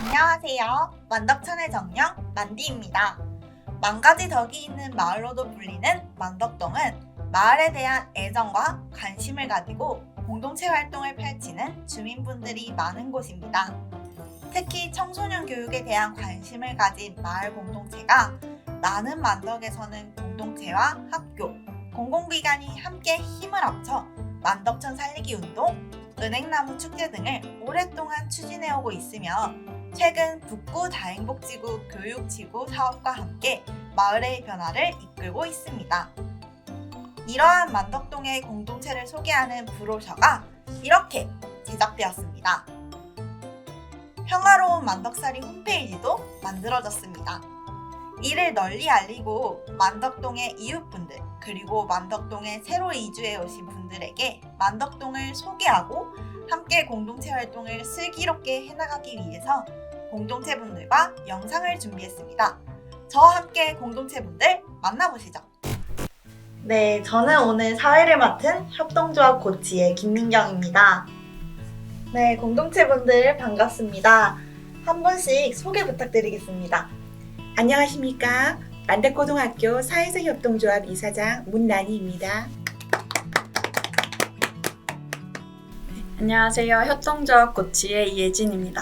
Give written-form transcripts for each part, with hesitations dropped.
안녕하세요. 만덕천의 정령 만디입니다. 만가지 덕이 있는 마을로도 불리는 만덕동은 마을에 대한 애정과 관심을 가지고 공동체 활동을 펼치는 주민분들이 많은 곳입니다. 특히 청소년 교육에 대한 관심을 가진 마을 공동체가 많은 만덕에서는 공동체와 학교, 공공기관이 함께 힘을 합쳐 만덕천 살리기 운동, 은행나무 축제 등을 오랫동안 추진해오고 있으며 최근 북구 다행복지구 교육지구 사업과 함께 마을의 변화를 이끌고 있습니다. 이러한 만덕동의 공동체를 소개하는 브로셔가 이렇게 제작되었습니다. 평화로운 만덕살이 홈페이지도 만들어졌습니다. 이를 널리 알리고 만덕동의 이웃분들 그리고 만덕동에 새로 이주해 오신 분들에게 만덕동을 소개하고 함께 공동체 활동을 슬기롭게 해나가기 위해서 공동체분들과 영상을 준비했습니다. 저와 함께 공동체분들 만나보시죠. 네, 저는 오늘 사회를 맡은 협동조합 고치의 김민경입니다. 네, 공동체분들 반갑습니다. 한 분씩 소개 부탁드리겠습니다. 안녕하십니까. 만덕고등학교 사회적협동조합 이사장 문란희입니다. 안녕하세요. 협동조합 고치의 이예진입니다.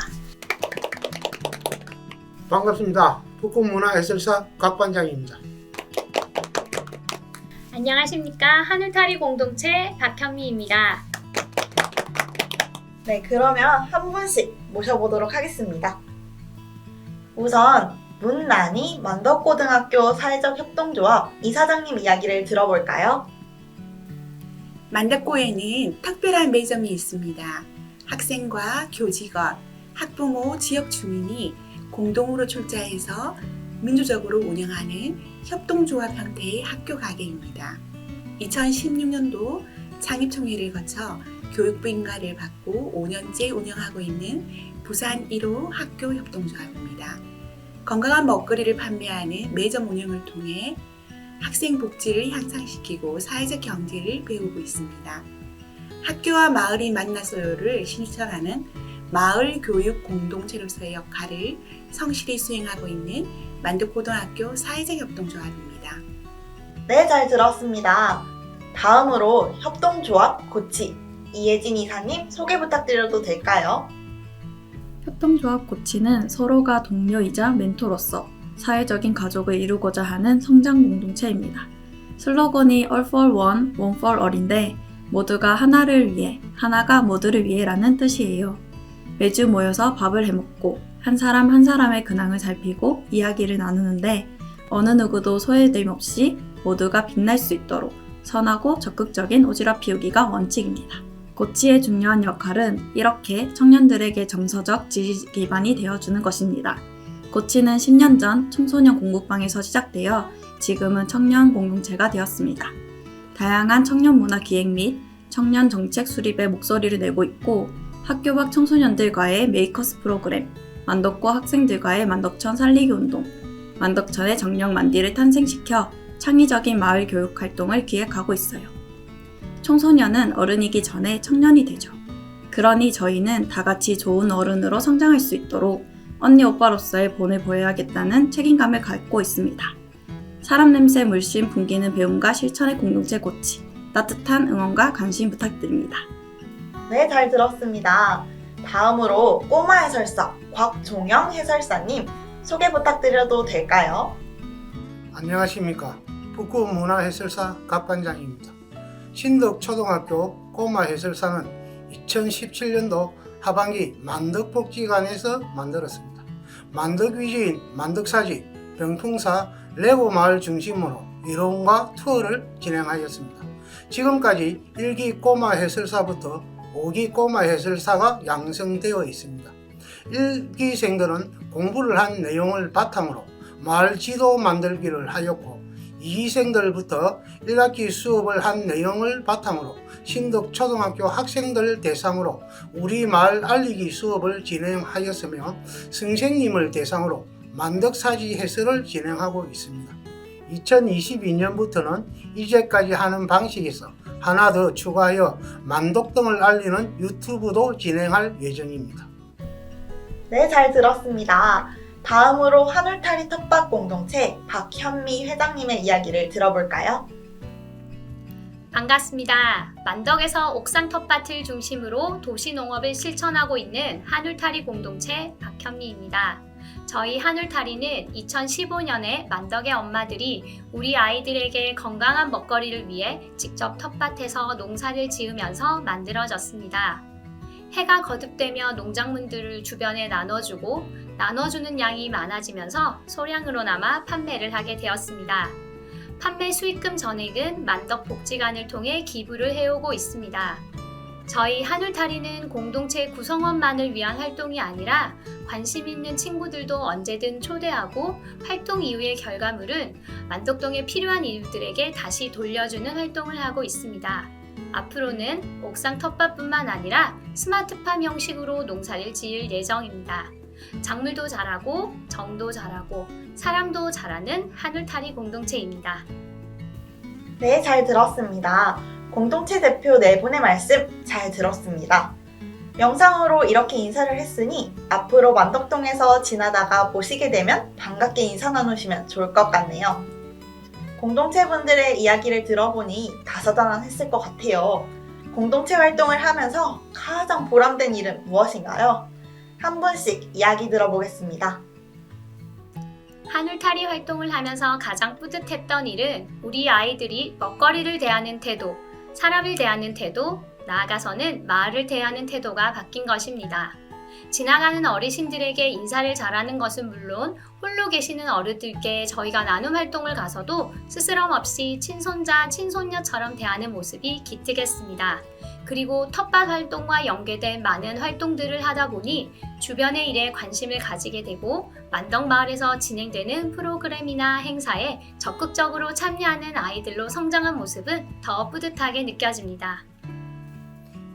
반갑습니다. 북구문화해설사 각반장입니다. 안녕하십니까. 하늘타리 공동체 박현미입니다. 네, 그러면 한 분씩 모셔보도록 하겠습니다. 우선 문란희 만덕고등학교 사회적 협동조합 이사장님 이야기를 들어볼까요? 만덕고에는 특별한 매점이 있습니다. 학생과 교직원, 학부모, 지역 주민이 공동으로 출자해서 민주적으로 운영하는 협동조합 형태의 학교 가게입니다. 2016년도 창립총회를 거쳐 교육부 인가를 받고 5년째 운영하고 있는 부산 1호 학교 협동조합입니다. 건강한 먹거리를 판매하는 매점 운영을 통해 학생 복지를 향상시키고 사회적 경제를 배우고 있습니다. 학교와 마을이 만나서요를 실천하는 마을 교육 공동체로서의 역할을 성실히 수행하고 있는 만덕고등학교 사회적 협동조합입니다. 네, 잘 들었습니다. 다음으로 협동조합 고치 이예진 이사님 소개 부탁드려도 될까요? 협동조합 고치는 서로가 동료이자 멘토로서 사회적인 가족을 이루고자 하는 성장 공동체입니다. 슬로건이 All for One, One for All인데 모두가 하나를 위해, 하나가 모두를 위해라는 뜻이에요. 매주 모여서 밥을 해먹고 한 사람 한 사람의 근황을 살피고 이야기를 나누는데 어느 누구도 소외됨 없이 모두가 빛날 수 있도록 선하고 적극적인 오지랖 피우기가 원칙입니다. 고치의 중요한 역할은 이렇게 청년들에게 정서적 지지 기반이 되어주는 것입니다. 고치는 10년 전 청소년 공부방에서 시작되어 지금은 청년 공동체가 되었습니다. 다양한 청년 문화 기획 및 청년 정책 수립에 목소리를 내고 있고 학교 밖 청소년들과의 메이커스 프로그램, 만덕고 학생들과의 만덕천 살리기 운동, 만덕천의 정령 만디를 탄생시켜 창의적인 마을 교육 활동을 기획하고 있어요. 청소년은 어른이기 전에 청년이 되죠. 그러니 저희는 다 같이 좋은 어른으로 성장할 수 있도록 언니 오빠로서의 본을 보여야겠다는 책임감을 갖고 있습니다. 사람 냄새 물씬 풍기는 배움과 실천의 공동체 고치, 따뜻한 응원과 관심 부탁드립니다. 네, 잘 들었습니다. 다음으로 꼬마 해설사 곽종영 해설사님 소개 부탁드려도 될까요? 안녕하십니까. 북구문화해설사 각반장입니다. 신덕초등학교 꼬마해설사는 2017년도 하반기 만덕복지관에서 만들었습니다. 만덕 위주인 만덕사지, 병풍사, 레고마을 중심으로 이론과 투어를 진행하였습니다. 지금까지 1기 꼬마해설사부터 5기 꼬마해설사가 양성되어 있습니다. 1기생들은 공부를 한 내용을 바탕으로 마을 지도 만들기를 하였고 2기생들부터 1학기 수업을 한 내용을 바탕으로 신덕초등학교 학생들 대상으로 우리 마을 알리기 수업을 진행하였으며 선생님을 대상으로 만덕사지 해설을 진행하고 있습니다. 2022년부터는 이제까지 하는 방식에서 하나 더 추가하여 만덕동을 알리는 유튜브도 진행할 예정입니다. 네, 잘 들었습니다. 다음으로 한울타리 텃밭 공동체 박현미 회장님의 이야기를 들어볼까요? 반갑습니다. 만덕에서 옥상 텃밭을 중심으로 도시농업을 실천하고 있는 한울타리 공동체 박현미입니다. 저희 한울타리는 2015년에 만덕의 엄마들이 우리 아이들에게 건강한 먹거리를 위해 직접 텃밭에서 농사를 지으면서 만들어졌습니다. 해가 거듭되며 농작물들을 주변에 나눠주는 양이 많아지면서 소량으로나마 판매를 하게 되었습니다. 판매 수익금 전액은 만덕 복지관을 통해 기부를 해오고 있습니다. 저희 한울타리는 공동체 구성원만을 위한 활동이 아니라 관심 있는 친구들도 언제든 초대하고 활동 이후의 결과물은 만덕동에 필요한 이웃들에게 다시 돌려주는 활동을 하고 있습니다. 앞으로는 옥상 텃밭뿐만 아니라 스마트팜 형식으로 농사를 지을 예정입니다. 작물도 자라고 정도 자라고 사람도 자라는 한울타리 공동체입니다. 네, 잘 들었습니다. 공동체 대표 네 분의 말씀 잘 들었습니다. 영상으로 이렇게 인사를 했으니 앞으로 만덕동에서 지나다가 보시게 되면 반갑게 인사 나누시면 좋을 것 같네요. 공동체 분들의 이야기를 들어보니 다사다난했을 것 같아요. 공동체 활동을 하면서 가장 보람된 일은 무엇인가요? 한 분씩 이야기 들어보겠습니다. 한울타리 활동을 하면서 가장 뿌듯했던 일은 우리 아이들이 먹거리를 대하는 태도, 사람을 대하는 태도, 나아가서는 마을을 대하는 태도가 바뀐 것입니다. 지나가는 어르신들에게 인사를 잘하는 것은 물론 홀로 계시는 어른들께 저희가 나눔 활동을 가서도 스스럼 없이 친손자, 친손녀처럼 대하는 모습이 기특했습니다. 그리고 텃밭 활동과 연계된 많은 활동들을 하다 보니 주변의 일에 관심을 가지게 되고 만덕마을에서 진행되는 프로그램이나 행사에 적극적으로 참여하는 아이들로 성장한 모습은 더 뿌듯하게 느껴집니다.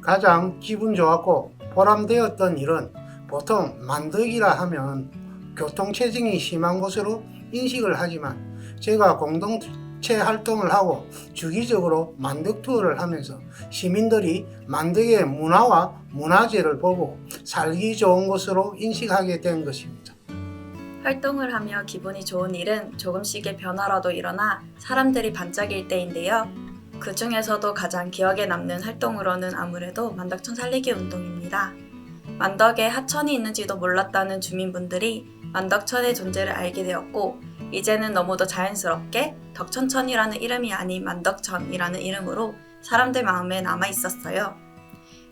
가장 기분 좋았고 보람되었던 일은 보통 만덕이라 하면 교통체증이 심한 곳으로 인식을 하지만 제가 공동체 활동을 하고 주기적으로 만덕 투어를 하면서 시민들이 만덕의 문화와 문화재를 보고 살기 좋은 곳으로 인식하게 된 것입니다. 활동을 하며 기분이 좋은 일은 조금씩의 변화라도 일어나 사람들이 반짝일 때인데요. 그 중에서도 가장 기억에 남는 활동으로는 아무래도 만덕천 살리기 운동입니다. 만덕에 하천이 있는지도 몰랐다는 주민분들이 만덕천의 존재를 알게 되었고 이제는 너무도 자연스럽게 덕천천이라는 이름이 아닌 만덕천이라는 이름으로 사람들 마음에 남아 있었어요.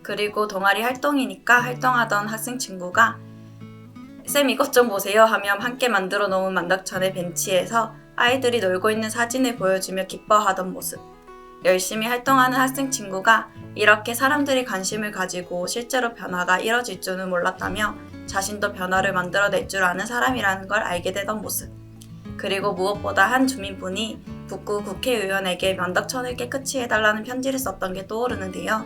그리고 동아리 활동이니까 활동하던 학생 친구가 쌤 이것 좀 보세요 하며 함께 만들어 놓은 만덕천의 벤치에서 아이들이 놀고 있는 사진을 보여주며 기뻐하던 모습. 열심히 활동하는 학생 친구가 이렇게 사람들이 관심을 가지고 실제로 변화가 이뤄질 줄은 몰랐다며 자신도 변화를 만들어낼 줄 아는 사람이라는 걸 알게 되던 모습. 그리고 무엇보다 한 주민분이 북구 국회의원에게 만덕천을 깨끗이 해달라는 편지를 썼던 게 떠오르는데요.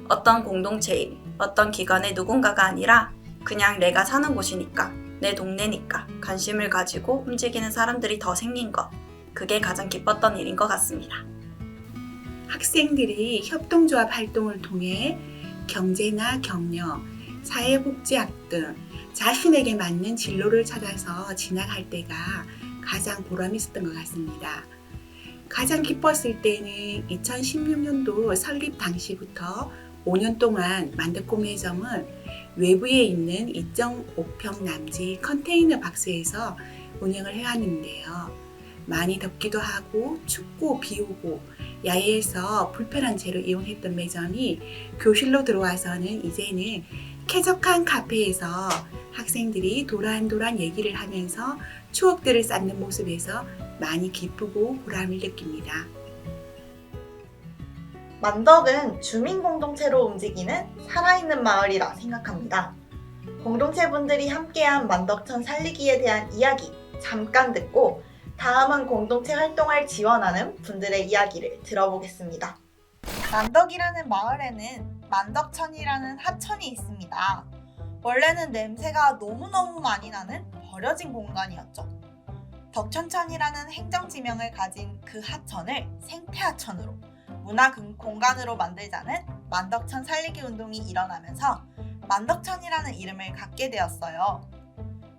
어떤 공동체일, 어떤 기관의 누군가가 아니라 그냥 내가 사는 곳이니까, 내 동네니까 관심을 가지고 움직이는 사람들이 더 생긴 것. 그게 가장 기뻤던 일인 것 같습니다. 학생들이 협동조합 활동을 통해 경제나 격려, 사회복지학 등 자신에게 맞는 진로를 찾아서 진학할 때가 가장 보람 있었던 것 같습니다. 가장 기뻤을 때는 2016년도 설립 당시부터 5년 동안 만덕공예점은 외부에 있는 2.5평 남짓 컨테이너 박스에서 운영을 해왔는데요. 많이 덥기도 하고 춥고 비 오고 야외에서 불편한 채로 이용했던 매점이 교실로 들어와서는 이제는 쾌적한 카페에서 학생들이 도란도란 얘기를 하면서 추억들을 쌓는 모습에서 많이 기쁘고 보람을 느낍니다. 만덕은 주민 공동체로 움직이는 살아있는 마을이라 생각합니다. 공동체 분들이 함께한 만덕천 살리기에 대한 이야기 잠깐 듣고 다음은 공동체 활동을 지원하는 분들의 이야기를 들어보겠습니다. 만덕이라는 마을에는 만덕천이라는 하천이 있습니다. 원래는 냄새가 너무너무 많이 나는 버려진 공간이었죠. 덕천천이라는 행정지명을 가진 그 하천을 생태하천으로 문화 공간으로 만들자는 만덕천 살리기 운동이 일어나면서 만덕천이라는 이름을 갖게 되었어요.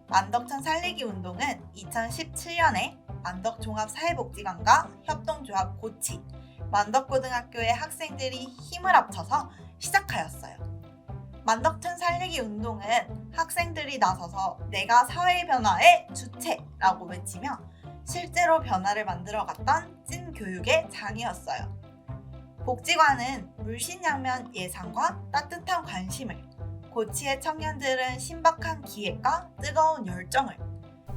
만덕천 살리기 운동은 2017년에 만덕종합사회복지관과 협동조합 고치, 만덕고등학교의 학생들이 힘을 합쳐서 시작하였어요. 만덕천 살리기 운동은 학생들이 나서서 내가 사회 변화의 주체라고 외치며 실제로 변화를 만들어갔던 찐 교육의 장이었어요. 복지관은 물신양면 예산과 따뜻한 관심을, 고치의 청년들은 신박한 기획과 뜨거운 열정을,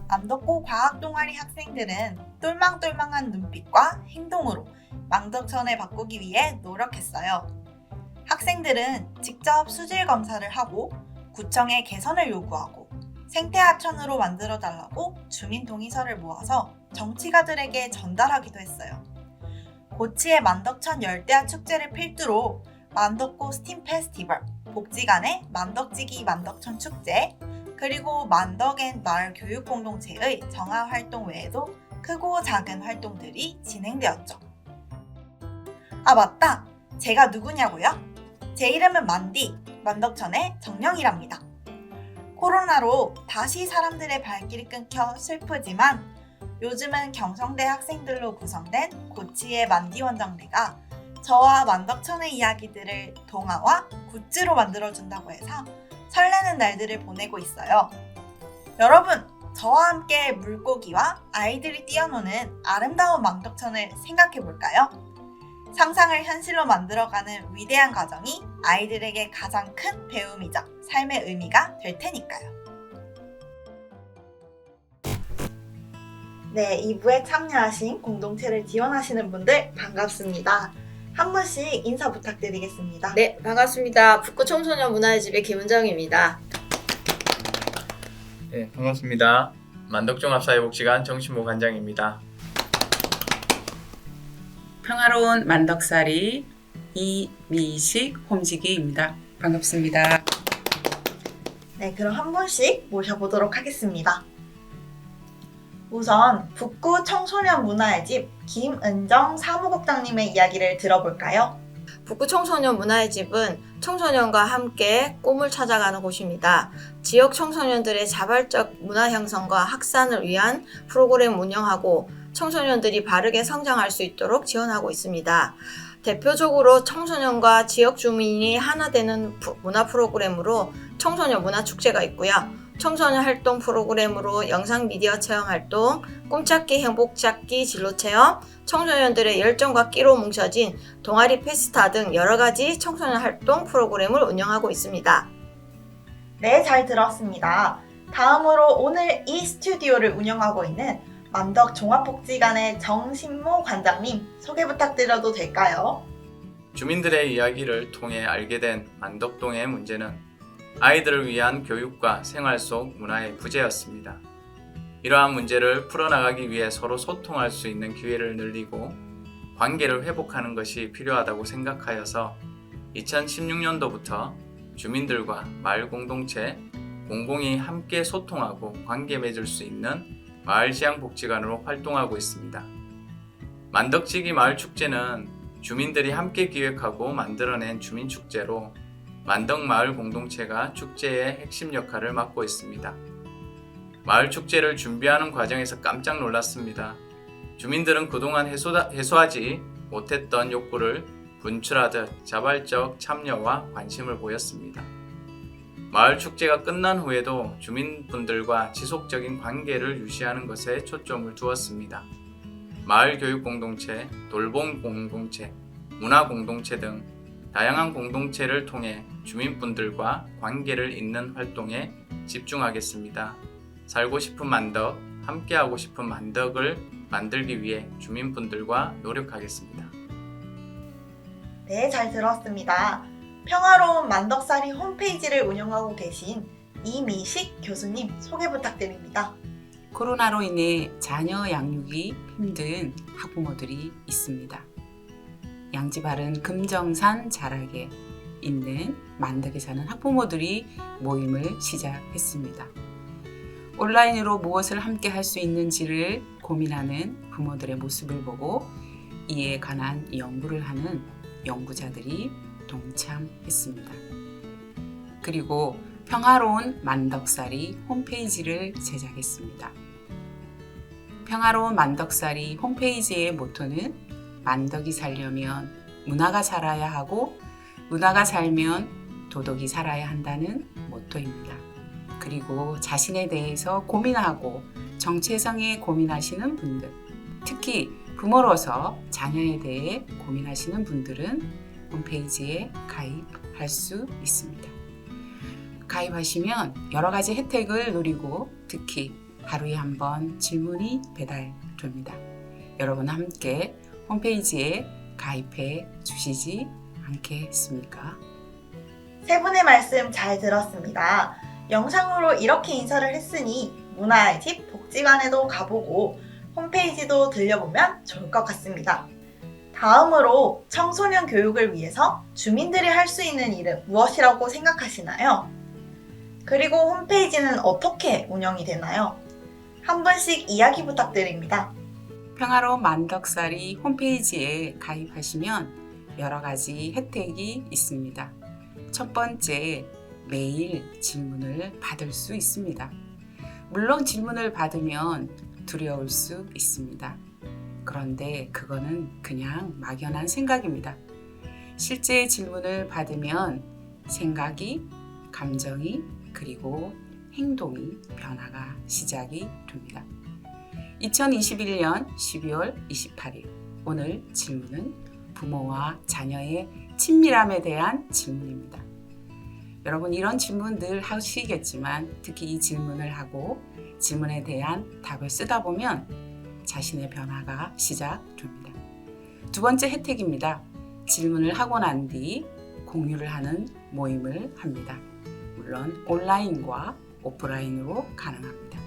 만덕고 과학동아리 학생들은 똘망똘망한 눈빛과 행동으로 만덕천을 바꾸기 위해 노력했어요. 학생들은 직접 수질 검사를 하고 구청에 개선을 요구하고 생태하천으로 만들어달라고 주민 동의서를 모아서 정치가들에게 전달하기도 했어요. 고치의 만덕천 열대야 축제를 필두로 만덕고 스팀 페스티벌, 복지관의 만덕지기 만덕천 축제, 그리고 만덕앤 마을 교육 공동체의 정화 활동 외에도 크고 작은 활동들이 진행되었죠. 아 맞다! 제가 누구냐고요? 제 이름은 만디, 만덕천의 정령이랍니다. 코로나로 다시 사람들의 발길이 끊겨 슬프지만 요즘은 경성대 학생들로 구성된 고치의 만디 원정대가 저와 만덕천의 이야기들을 동화와 굿즈로 만들어준다고 해서 설레는 날들을 보내고 있어요. 여러분, 저와 함께 물고기와 아이들이 뛰어노는 아름다운 만덕천을 생각해볼까요? 상상을 현실로 만들어가는 위대한 과정이 아이들에게 가장 큰 배움이자 삶의 의미가 될 테니까요. 네, 2부에 참여하신 공동체를 지원하시는 분들 반갑습니다. 한 분씩 인사 부탁드리겠습니다. 네, 반갑습니다. 북구 청소년 문화의 집의 김은정입니다. 네, 반갑습니다. 만덕종합사회복지관 정신모 관장입니다. 평화로운 만덕살이 이미식 홈지기입니다. 반갑습니다. 네, 그럼 한 분씩 모셔보도록 하겠습니다. 우선 북구 청소년 문화의 집 김은정 사무국장님의 이야기를 들어볼까요? 북구 청소년 문화의 집은 청소년과 함께 꿈을 찾아가는 곳입니다. 지역 청소년들의 자발적 문화 형성과 확산을 위한 프로그램 운영하고 청소년들이 바르게 성장할 수 있도록 지원하고 있습니다. 대표적으로 청소년과 지역 주민이 하나 되는 문화 프로그램으로 청소년 문화축제가 있고요. 청소년 활동 프로그램으로 영상 미디어 체험 활동, 꿈찾기 행복찾기 진로 체험, 청소년들의 열정과 끼로 뭉쳐진 동아리 페스타 등 여러 가지 청소년 활동 프로그램을 운영하고 있습니다. 네, 잘 들었습니다. 다음으로 오늘 이 스튜디오를 운영하고 있는 만덕종합복지관의 정신모 관장님 소개 부탁드려도 될까요? 주민들의 이야기를 통해 알게 된 만덕동의 문제는 아이들을 위한 교육과 생활 속 문화의 부재였습니다. 이러한 문제를 풀어나가기 위해 서로 소통할 수 있는 기회를 늘리고 관계를 회복하는 것이 필요하다고 생각하여서 2016년도부터 주민들과 마을 공동체, 공공이 함께 소통하고 관계 맺을 수 있는 마을지향복지관으로 활동하고 있습니다. 만덕지기 마을축제는 주민들이 함께 기획하고 만들어낸 주민축제로 만덕마을 공동체가 축제의 핵심 역할을 맡고 있습니다. 마을 축제를 준비하는 과정에서 깜짝 놀랐습니다. 주민들은 그동안 해소하지 못했던 욕구를 분출하듯 자발적 참여와 관심을 보였습니다. 마을 축제가 끝난 후에도 주민분들과 지속적인 관계를 유지하는 것에 초점을 두었습니다. 마을 교육 공동체, 돌봄 공동체, 문화 공동체 등 다양한 공동체를 통해 주민분들과 관계를 잇는 활동에 집중하겠습니다. 살고 싶은 만덕, 함께하고 싶은 만덕을 만들기 위해 주민분들과 노력하겠습니다. 네, 잘 들었습니다. 평화로운 만덕살이 홈페이지를 운영하고 계신 이미식 교수님 소개 부탁드립니다. 코로나로 인해 자녀 양육이 힘든 학부모들이 있습니다. 양지 바른 금정산 자락에 있는 만덕에 사는 학부모들이 모임을 시작했습니다. 온라인으로 무엇을 함께 할 수 있는지를 고민하는 부모들의 모습을 보고 이에 관한 연구를 하는 연구자들이 동참했습니다. 그리고 평화로운 만덕살이 홈페이지를 제작했습니다. 평화로운 만덕살이 홈페이지의 모토는 만덕이 살려면 문화가 살아야 하고 문화가 살면 도덕이 살아야 한다는 모토입니다. 그리고 자신에 대해서 고민하고 정체성에 고민하시는 분들, 특히 부모로서 자녀에 대해 고민하시는 분들은 홈페이지에 가입할 수 있습니다. 가입하시면 여러 가지 혜택을 누리고 특히 하루에 한 번 질문이 배달됩니다. 여러분 함께 홈페이지에 가입해 주시지 않겠습니까? 세 분의 말씀 잘 들었습니다. 영상으로 이렇게 인사를 했으니 문화의 복지관에도 가보고 홈페이지도 들려보면 좋을 것 같습니다. 다음으로 청소년 교육을 위해서 주민들이 할 수 있는 일은 무엇이라고 생각하시나요? 그리고 홈페이지는 어떻게 운영이 되나요? 한 분씩 이야기 부탁드립니다. 평화로운 만덕살이 홈페이지에 가입하시면 여러 가지 혜택이 있습니다. 첫 번째, 매일 질문을 받을 수 있습니다. 물론 질문을 받으면 두려울 수 있습니다. 그런데 그거는 그냥 막연한 생각입니다. 실제 질문을 받으면 생각이, 감정이, 그리고 행동이 변화가 시작이 됩니다. 2021년 12월 28일 오늘 질문은 부모와 자녀의 친밀함에 대한 질문입니다. 여러분 이런 질문 늘 하시겠지만 특히 이 질문을 하고 질문에 대한 답을 쓰다 보면 자신의 변화가 시작됩니다. 두 번째 혜택입니다. 질문을 하고 난 뒤 공유를 하는 모임을 합니다. 물론 온라인과 오프라인으로 가능합니다.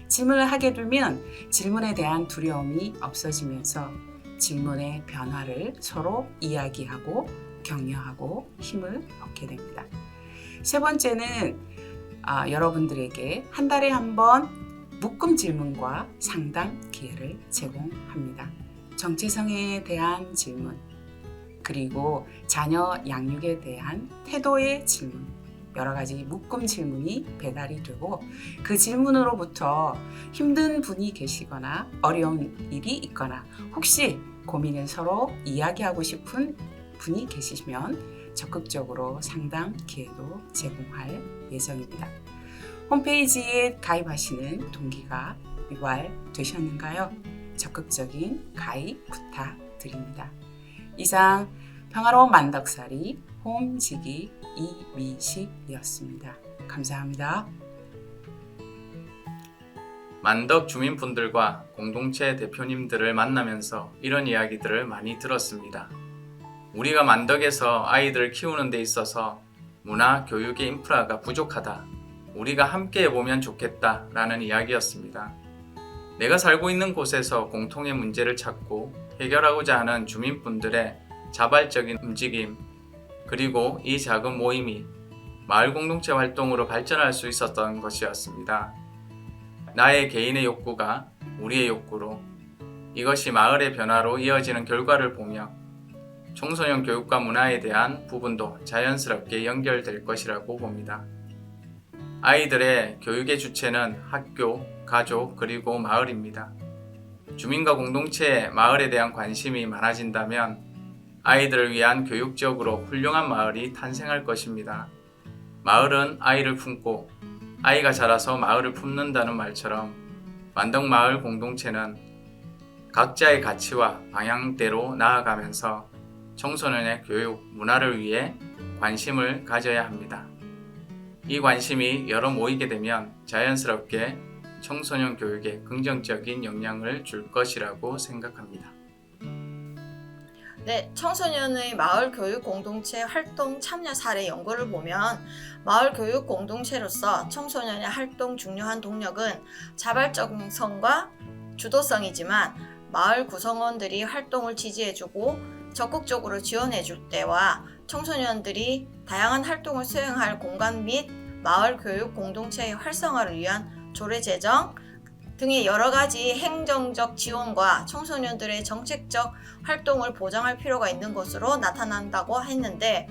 질문을 하게 되면 질문에 대한 두려움이 없어지면서 질문의 변화를 서로 이야기하고 격려하고 힘을 얻게 됩니다. 세 번째는 여러분들에게 한 달에 한 번 묶음 질문과 상담 기회를 제공합니다. 정체성에 대한 질문, 그리고 자녀 양육에 대한 태도의 질문, 여러 가지 묶음 질문이 배달이 되고 그 질문으로부터 힘든 분이 계시거나 어려운 일이 있거나 혹시 고민을 서로 이야기하고 싶은 분이 계시면 적극적으로 상담 기회도 제공할 예정입니다. 홈페이지에 가입하시는 동기가 유발되셨는가요? 적극적인 가입 부탁드립니다. 이상 평화로운 만덕살이 홈지기 이미식이었습니다. 감사합니다. 만덕 주민분들과 공동체 대표님들을 만나면서 이런 이야기들을 많이 들었습니다. 우리가 만덕에서 아이들을 키우는 데 있어서 문화, 교육의 인프라가 부족하다. 우리가 함께 해보면 좋겠다 라는 이야기였습니다. 내가 살고 있는 곳에서 공통의 문제를 찾고 해결하고자 하는 주민분들의 자발적인 움직임, 그리고 이 작은 모임이 마을 공동체 활동으로 발전할 수 있었던 것이었습니다. 나의 개인의 욕구가 우리의 욕구로 이것이 마을의 변화로 이어지는 결과를 보며 청소년 교육과 문화에 대한 부분도 자연스럽게 연결될 것이라고 봅니다. 아이들의 교육의 주체는 학교, 가족, 그리고 마을입니다. 주민과 공동체의 마을에 대한 관심이 많아진다면 아이들을 위한 교육적으로 훌륭한 마을이 탄생할 것입니다. 마을은 아이를 품고 아이가 자라서 마을을 품는다는 말처럼 만덕마을 공동체는 각자의 가치와 방향대로 나아가면서 청소년의 교육, 문화를 위해 관심을 가져야 합니다. 이 관심이 여러 모이게 되면 자연스럽게 청소년 교육에 긍정적인 영향을 줄 것이라고 생각합니다. 네, 청소년의 마을 교육 공동체 활동 참여 사례 연구를 보면 마을 교육 공동체로서 청소년의 활동 중요한 동력은 자발적성과 주도성이지만 마을 구성원들이 활동을 지지해주고 적극적으로 지원해줄 때와 청소년들이 다양한 활동을 수행할 공간 및 마을 교육 공동체의 활성화를 위한 조례 제정 등의 여러 가지 행정적 지원과 청소년들의 정책적 활동을 보장할 필요가 있는 것으로 나타난다고 했는데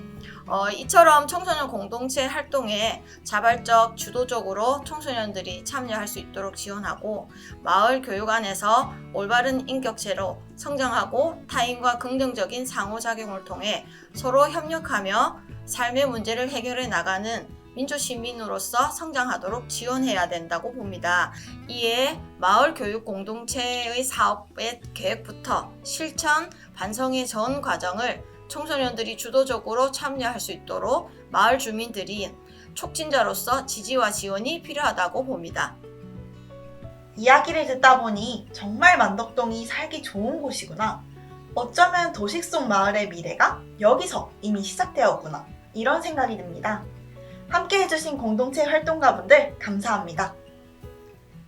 이처럼 청소년 공동체 활동에 자발적, 주도적으로 청소년들이 참여할 수 있도록 지원하고 마을 교육안에서 올바른 인격체로 성장하고 타인과 긍정적인 상호작용을 통해 서로 협력하며 삶의 문제를 해결해 나가는 민주시민으로서 성장하도록 지원해야 된다고 봅니다. 이에 마을 교육 공동체의 사업의 계획부터 실천, 반성의 전 과정을 청소년들이 주도적으로 참여할 수 있도록 마을 주민들이 촉진자로서 지지와 지원이 필요하다고 봅니다. 이야기를 듣다 보니 정말 만덕동이 살기 좋은 곳이구나. 어쩌면 도시 속 마을의 미래가 여기서 이미 시작되었구나. 이런 생각이 듭니다. 함께 해주신 공동체 활동가분들 감사합니다.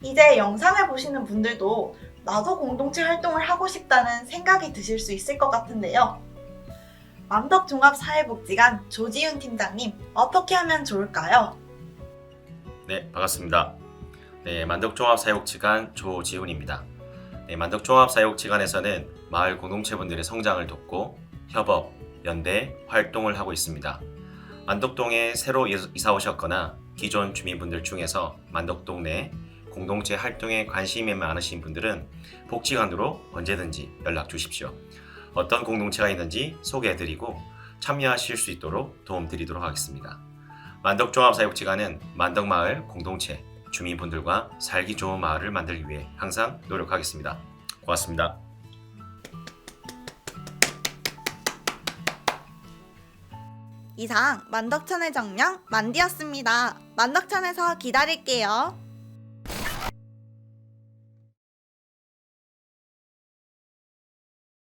이제 영상을 보시는 분들도 나도 공동체 활동을 하고 싶다는 생각이 드실 수 있을 것 같은데요. 만덕종합사회복지관 조지윤 팀장님, 어떻게 하면 좋을까요? 네, 반갑습니다. 네, 만덕종합사회복지관 조지훈입니다. 네, 만덕종합사회복지관에서는 마을 공동체분들의 성장을 돕고 협업, 연대, 활동을 하고 있습니다. 만덕동에 새로 이사 오셨거나 기존 주민분들 중에서 만덕동 내 공동체 활동에 관심이 많으신 분들은 복지관으로 언제든지 연락 주십시오. 어떤 공동체가 있는지 소개해드리고 참여하실 수 있도록 도움드리도록 하겠습니다. 만덕종합사회복지관은 만덕마을 공동체 주민분들과 살기 좋은 마을을 만들기 위해 항상 노력하겠습니다. 고맙습니다. 이상 만덕천의 정령 만디였습니다. 만덕천에서 기다릴게요.